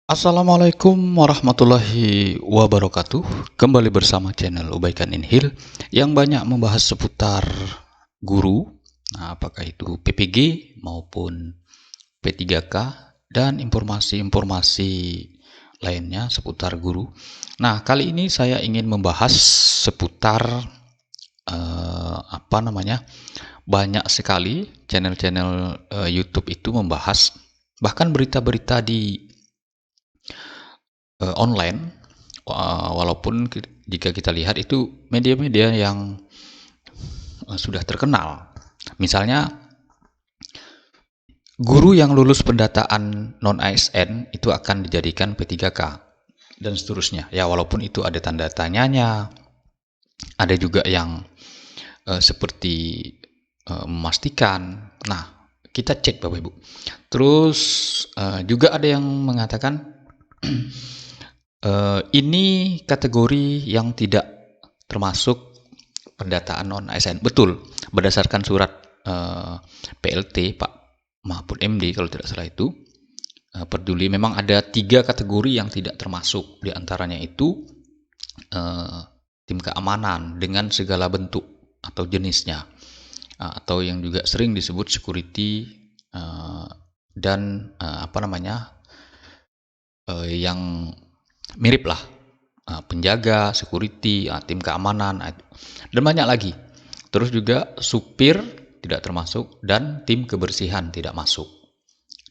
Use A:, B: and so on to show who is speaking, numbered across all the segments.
A: Assalamualaikum warahmatullahi wabarakatuh. Kembali bersama channel Ubaikan Inhil yang banyak membahas seputar guru, apakah itu PPG maupun P3K dan informasi-informasi lainnya seputar guru. Nah, kali ini saya ingin membahas seputar banyak sekali channel-channel YouTube itu membahas, bahkan berita-berita di online, walaupun jika kita lihat itu media-media yang sudah terkenal. Misalnya guru yang lulus pendataan non-ASN itu akan dijadikan P3K dan seterusnya. Ya, walaupun itu ada tanda tanyanya, ada juga yang seperti memastikan. Nah, kita cek Bapak Ibu. Terus juga ada yang mengatakan ini kategori yang tidak termasuk pendataan non-ASN. Betul, berdasarkan surat PLT Pak Mahfud MD kalau tidak salah itu, peduli, memang ada 3 kategori yang tidak termasuk. Di antaranya itu tim keamanan dengan segala bentuk atau jenisnya, atau yang juga sering disebut security dan yang mirip lah, penjaga, security, tim keamanan, dan banyak lagi. Terus juga supir tidak termasuk dan tim kebersihan tidak masuk.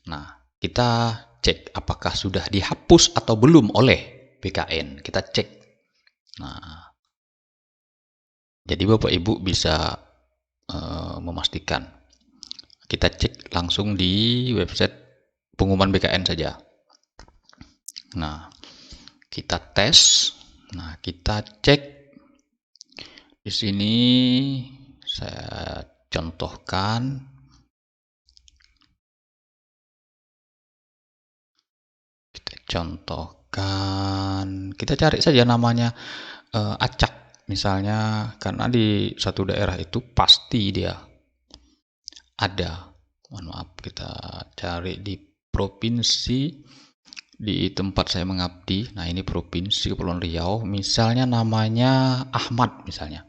A: Nah, kita cek apakah sudah dihapus atau belum oleh BKN. Kita cek. Nah, jadi Bapak Ibu bisa memastikan. Kita cek langsung di website pengumuman BKN saja. Nah, kita tes. Nah, kita cek di sini. Saya contohkan. Kita cari saja namanya acak misalnya, karena di satu daerah itu pasti dia ada. Mohon maaf, kita cari di provinsi di tempat saya mengabdi. Nah, ini provinsi Kepulauan Riau, misalnya namanya Ahmad misalnya.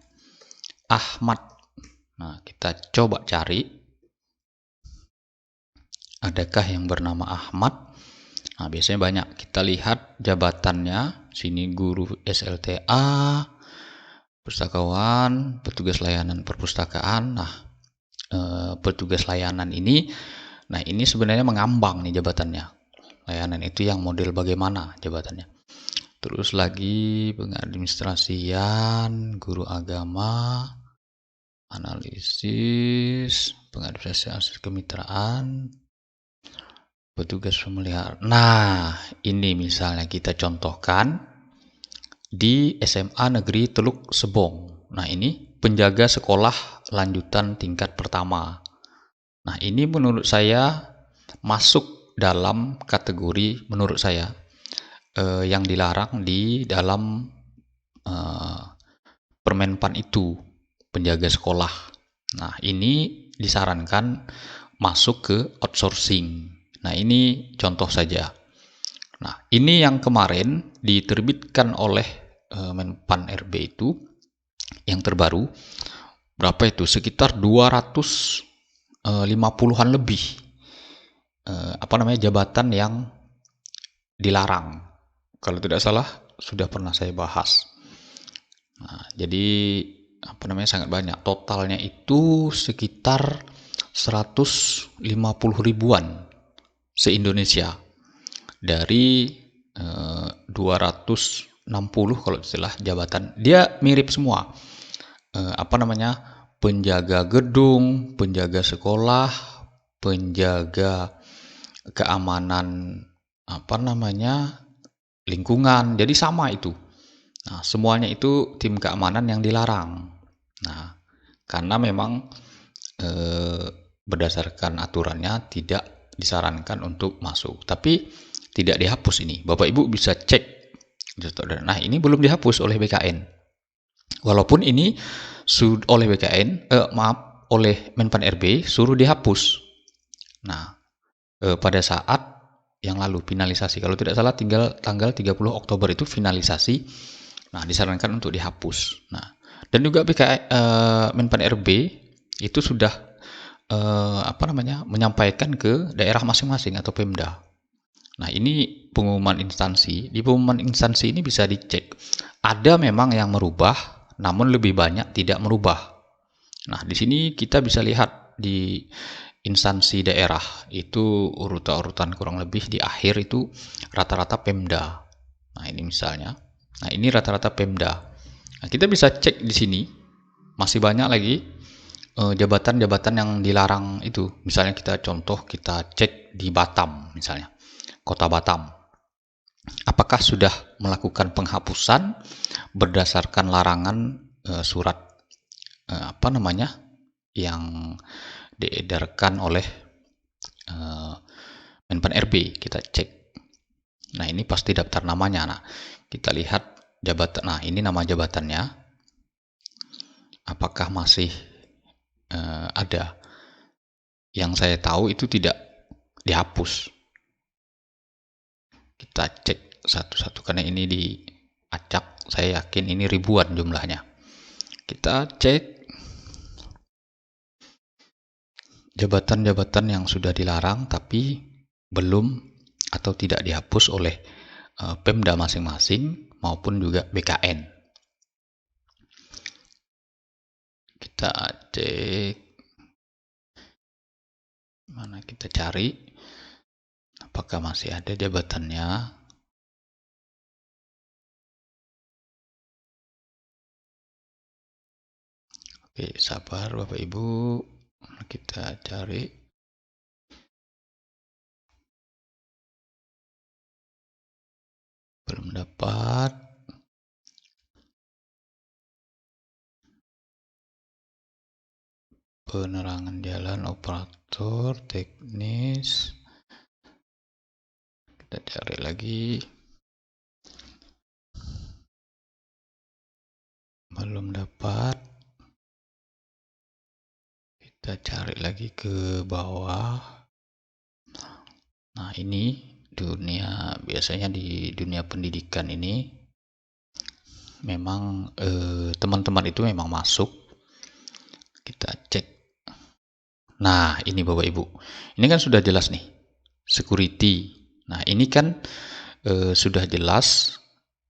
A: Ahmad. Nah, kita coba cari adakah yang bernama Ahmad. Nah, biasanya banyak. Kita lihat jabatannya. Sini guru SLTA, pustakawan, petugas layanan perpustakaan. Nah, petugas layanan ini, nah ini sebenarnya mengambang nih jabatannya. Layanan itu yang model bagaimana jabatannya. Terus lagi pengadministrasian, guru agama, analisis, pengadministrasian kemitraan, petugas pemeliharaan. Nah, ini misalnya kita contohkan di SMA Negeri Teluk Sebong. Nah, ini penjaga sekolah lanjutan tingkat pertama. Nah, ini menurut saya masuk dalam kategori, menurut saya, yang dilarang di dalam Permenpan itu, penjaga sekolah. Nah, ini disarankan masuk ke outsourcing. Nah, ini contoh saja. Nah, ini yang kemarin diterbitkan oleh Menpan RB itu, yang terbaru. Berapa itu? Sekitar 250-an lebih jabatan yang dilarang. Kalau tidak salah sudah pernah saya bahas. Nah, jadi sangat banyak. Totalnya itu sekitar 150 ribuan se-Indonesia. Dari 260 kalau istilah jabatan. Dia mirip semua. Penjaga gedung, penjaga sekolah, penjaga keamanan lingkungan. Jadi sama itu. Nah, semuanya itu tim keamanan yang dilarang. Nah, karena memang berdasarkan aturannya tidak disarankan untuk masuk. Tapi tidak dihapus ini. Bapak Ibu bisa cek. Nah, ini belum dihapus oleh BKN. Walaupun ini oleh BKN, oleh Menpan RB suruh dihapus. Nah, pada saat yang lalu finalisasi. Kalau tidak salah tinggal tanggal 30 Oktober itu finalisasi. Nah, disarankan untuk dihapus. Nah, dan juga Menpan RB itu sudah menyampaikan ke daerah masing-masing atau Pemda. Nah, ini pengumuman instansi. Di pengumuman instansi ini bisa dicek. Ada memang yang merubah, namun lebih banyak tidak merubah. Nah, di sini kita bisa lihat di instansi daerah itu urutan-urutan kurang lebih di akhir itu rata-rata Pemda. Nah, ini misalnya. Nah, ini rata-rata Pemda. Nah, kita bisa cek di sini. Masih banyak lagi jabatan-jabatan yang dilarang itu. Misalnya kita cek di Batam misalnya. Kota Batam. Apakah sudah melakukan penghapusan berdasarkan larangan surat yang diedarkan oleh Menpan RB. Kita cek. Nah, ini pasti daftar namanya. Nah, kita lihat jabatan. Nah, ini nama jabatannya. Apakah masih ada? Yang saya tahu itu tidak dihapus. Kita cek satu-satu karena ini diacak. Saya yakin ini ribuan jumlahnya. Kita cek jabatan-jabatan yang sudah dilarang tapi belum atau tidak dihapus oleh Pemda masing-masing maupun juga BKN. Kita cek, mana kita cari apakah masih ada jabatannya. Oke, sabar Bapak Ibu, kita cari. Belum dapat. Penerangan jalan, operator, teknis. Kita cari lagi. Belum dapat. Kita cari lagi ke bawah. Nah, ini biasanya di dunia pendidikan ini memang teman-teman itu memang masuk. Kita cek. Nah, ini Bapak Ibu. Ini kan sudah jelas nih. Security. Nah, ini kan sudah jelas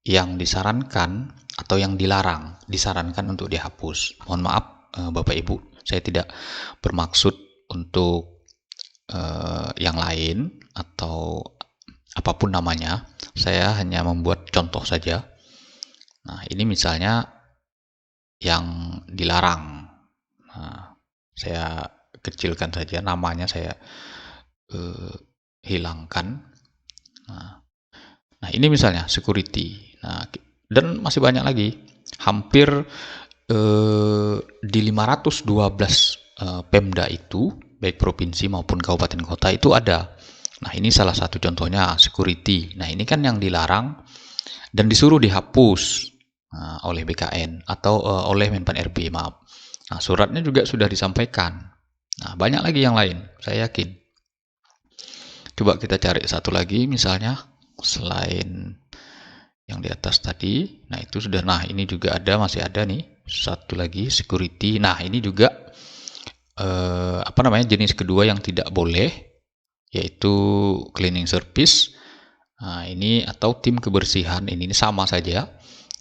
A: yang disarankan atau yang dilarang, disarankan untuk dihapus. Mohon maaf Bapak Ibu, saya tidak bermaksud untuk yang lain atau apapun namanya. Saya hanya membuat contoh saja. Nah, ini misalnya yang dilarang. Nah, saya kecilkan saja namanya, saya hilangkan. Nah, ini misalnya security. Nah, dan masih banyak lagi. Hampir di 512 Pemda itu, baik provinsi maupun kabupaten kota itu ada. Nah, ini salah satu contohnya security. Nah, ini kan yang dilarang dan disuruh dihapus oleh BKN atau oleh Menpan RB, maaf. Nah, suratnya juga sudah disampaikan. Nah, banyak lagi yang lain, saya yakin. Coba kita cari satu lagi misalnya selain yang di atas tadi. Nah, itu sudah. Nah, ini juga masih ada nih. Satu lagi security. Nah, ini juga jenis kedua yang tidak boleh, yaitu cleaning service. Nah, ini atau tim kebersihan, ini sama saja.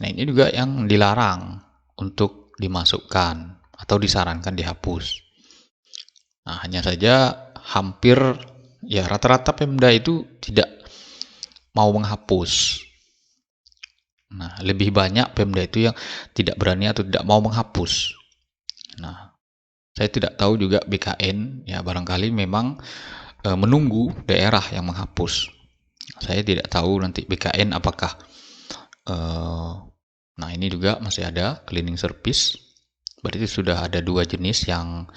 A: Nah, ini juga yang dilarang untuk dimasukkan atau disarankan dihapus. Nah, hanya saja hampir rata-rata Pemda itu tidak mau menghapus. Nah, lebih banyak Pemda itu yang tidak berani atau tidak mau menghapus. Nah, saya tidak tahu juga BKN, ya barangkali memang menunggu daerah yang menghapus. Saya tidak tahu nanti BKN apakah nah, ini juga masih ada cleaning service. Berarti sudah ada dua jenis yang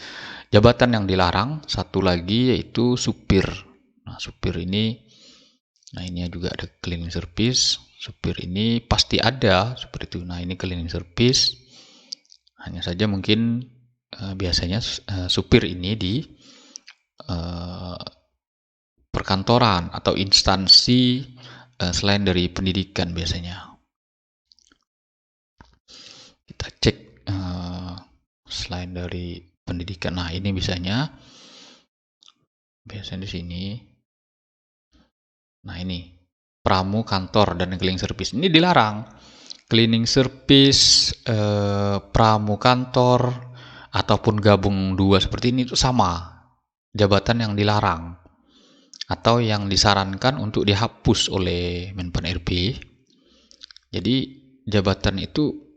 A: jabatan yang dilarang. Satu lagi yaitu supir. Nah, supir ini, nah ini juga ada cleaning service. Supir ini pasti ada seperti itu. Nah, ini cleaning service. Hanya saja mungkin biasanya supir ini perkantoran atau instansi selain dari pendidikan biasanya. Kita cek selain dari pendidikan. Nah, ini biasanya di sini. Nah, ini pramu kantor dan cleaning service. Ini dilarang. Cleaning service, pramu kantor, ataupun gabung dua seperti ini itu sama. Jabatan yang dilarang atau yang disarankan untuk dihapus oleh Menpan RB. Jadi jabatan itu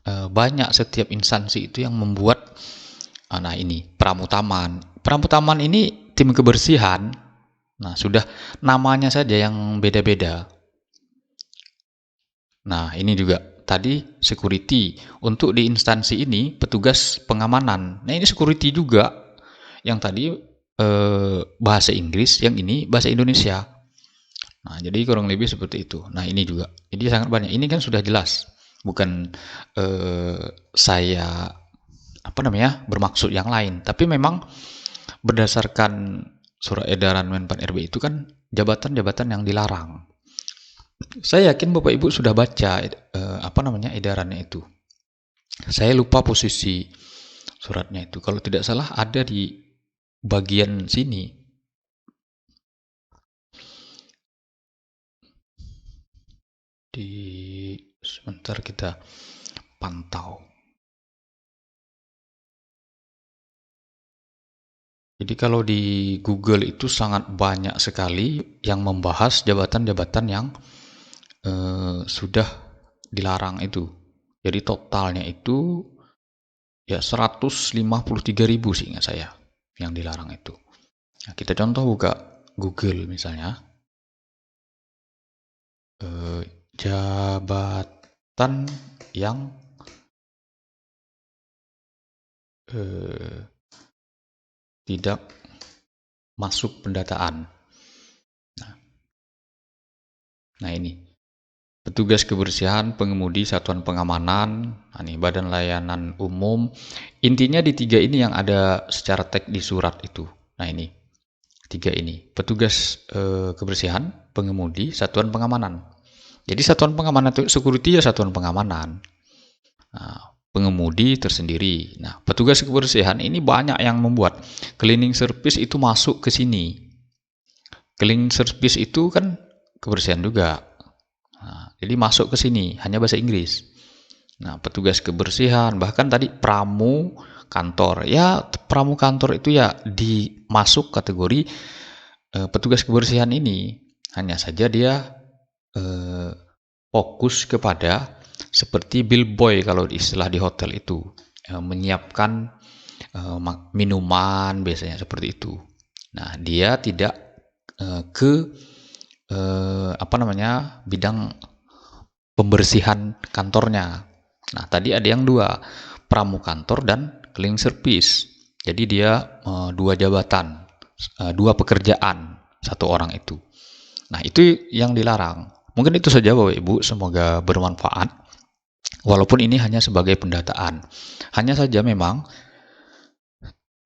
A: banyak, setiap instansi itu yang membuat. Nah, ini pramutaman. Pramutaman ini tim kebersihan. Nah, sudah namanya saja yang beda-beda. Nah, ini juga tadi security. Untuk di instansi ini petugas pengamanan. Nah, ini security juga. Yang tadi bahasa Inggris, yang ini bahasa Indonesia. Nah, jadi kurang lebih seperti itu. Nah, ini juga. Jadi sangat banyak. Ini kan sudah jelas. Bukan saya bermaksud yang lain. Tapi memang berdasarkan surat edaran Menpan RB itu kan jabatan-jabatan yang dilarang. Saya yakin Bapak Ibu sudah baca edarannya itu. Saya lupa posisi suratnya itu. Kalau tidak salah ada di bagian sini. Sebentar kita pantau. Jadi kalau di Google itu sangat banyak sekali yang membahas jabatan-jabatan yang sudah dilarang itu. Jadi totalnya itu ya 153.000 sih ingat saya yang dilarang itu. Nah, kita contoh buka Google misalnya. Jabatan yang tidak masuk pendataan. Nah ini petugas kebersihan, pengemudi, satuan pengamanan, ini badan layanan umum. Intinya di 3 ini yang ada secara teks di surat itu. Nah ini 3 ini, petugas kebersihan, pengemudi, satuan pengamanan. Jadi satuan pengamanan itu security ya satuan pengamanan. Nah, pengemudi tersendiri. Nah, petugas kebersihan ini banyak yang membuat. Cleaning service itu masuk ke sini. Cleaning service itu kan kebersihan juga. Nah, jadi masuk ke sini, hanya bahasa Inggris. Nah, petugas kebersihan, bahkan tadi pramu kantor. Ya, pramu kantor itu ya dimasuk kategori petugas kebersihan ini. Hanya saja dia fokus kepada seperti bellboy kalau istilah di hotel itu, menyiapkan minuman biasanya seperti itu. Nah, dia tidak ke bidang pembersihan kantornya. Nah, tadi ada yang 2, pramu kantor dan cleaning service. Jadi dia 2 jabatan, 2 pekerjaan satu orang itu. Nah, itu yang dilarang. Mungkin itu saja Bapak Ibu, semoga bermanfaat. Walaupun ini hanya sebagai pendataan. Hanya saja memang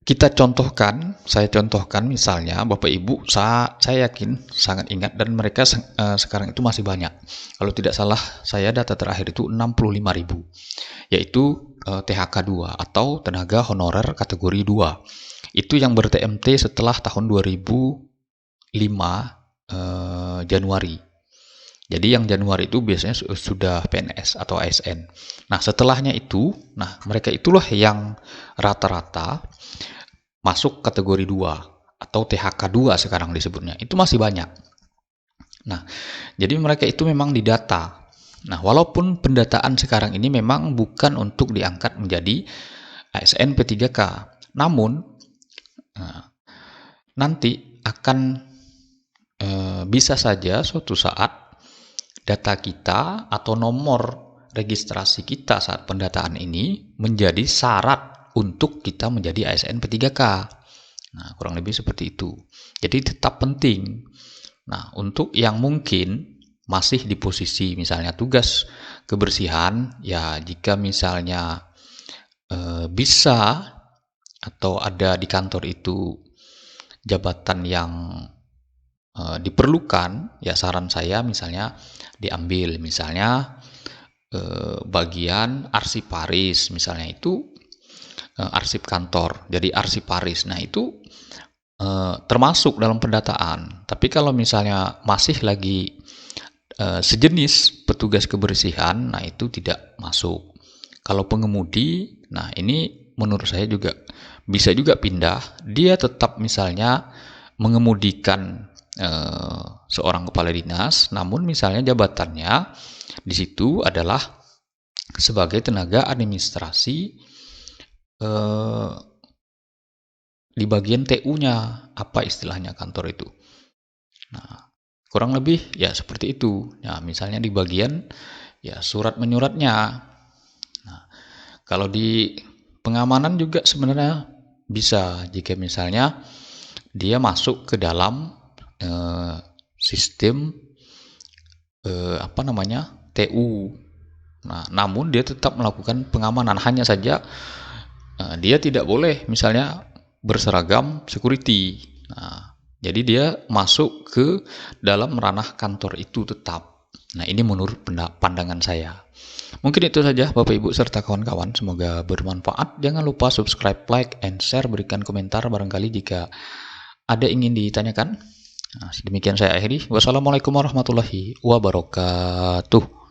A: kita contohkan, saya contohkan misalnya Bapak Ibu, saya yakin sangat ingat dan mereka sekarang itu masih banyak. Kalau tidak salah saya data terakhir itu 65.000, yaitu THK 2 atau tenaga honorer kategori 2. Itu yang ber-TMT setelah tahun 2005 Januari. Jadi yang Januari itu biasanya sudah PNS atau ASN. Nah, setelahnya itu, mereka itulah yang rata-rata masuk kategori 2 atau THK 2 sekarang disebutnya. Itu masih banyak. Nah, jadi mereka itu memang didata. Nah, walaupun pendataan sekarang ini memang bukan untuk diangkat menjadi ASN P3K. Namun, nanti akan bisa saja suatu saat data kita atau nomor registrasi kita saat pendataan ini menjadi syarat untuk kita menjadi ASN P3K. Nah, kurang lebih seperti itu. Jadi tetap penting. Nah, untuk yang mungkin masih di posisi misalnya tugas kebersihan, ya jika misalnya bisa atau ada di kantor itu jabatan yang diperlukan, ya saran saya misalnya diambil, misalnya bagian arsiparis, misalnya itu arsip kantor, jadi arsiparis. Nah itu termasuk dalam pendataan. Tapi kalau misalnya masih lagi sejenis petugas kebersihan, nah itu tidak masuk. Kalau pengemudi, nah ini menurut saya juga bisa juga pindah. Dia tetap misalnya mengemudikan seorang kepala dinas, namun misalnya jabatannya di situ adalah sebagai tenaga administrasi di bagian TU-nya, apa istilahnya kantor itu. Nah, kurang lebih ya seperti itu. Nah, misalnya di bagian ya surat menyuratnya. Nah, kalau di pengamanan juga sebenarnya bisa jika misalnya dia masuk ke dalam sistem TU. Nah, namun dia tetap melakukan pengamanan, hanya saja dia tidak boleh misalnya berseragam security. Nah, jadi dia masuk ke dalam ranah kantor itu tetap. Nah, ini menurut pandangan saya. Mungkin itu saja Bapak Ibu serta kawan-kawan, semoga bermanfaat. Jangan lupa subscribe, like, and share, berikan komentar barangkali jika ada ingin ditanyakan. Nah, demikian saya akhiri. Wassalamualaikum warahmatullahi wabarakatuh.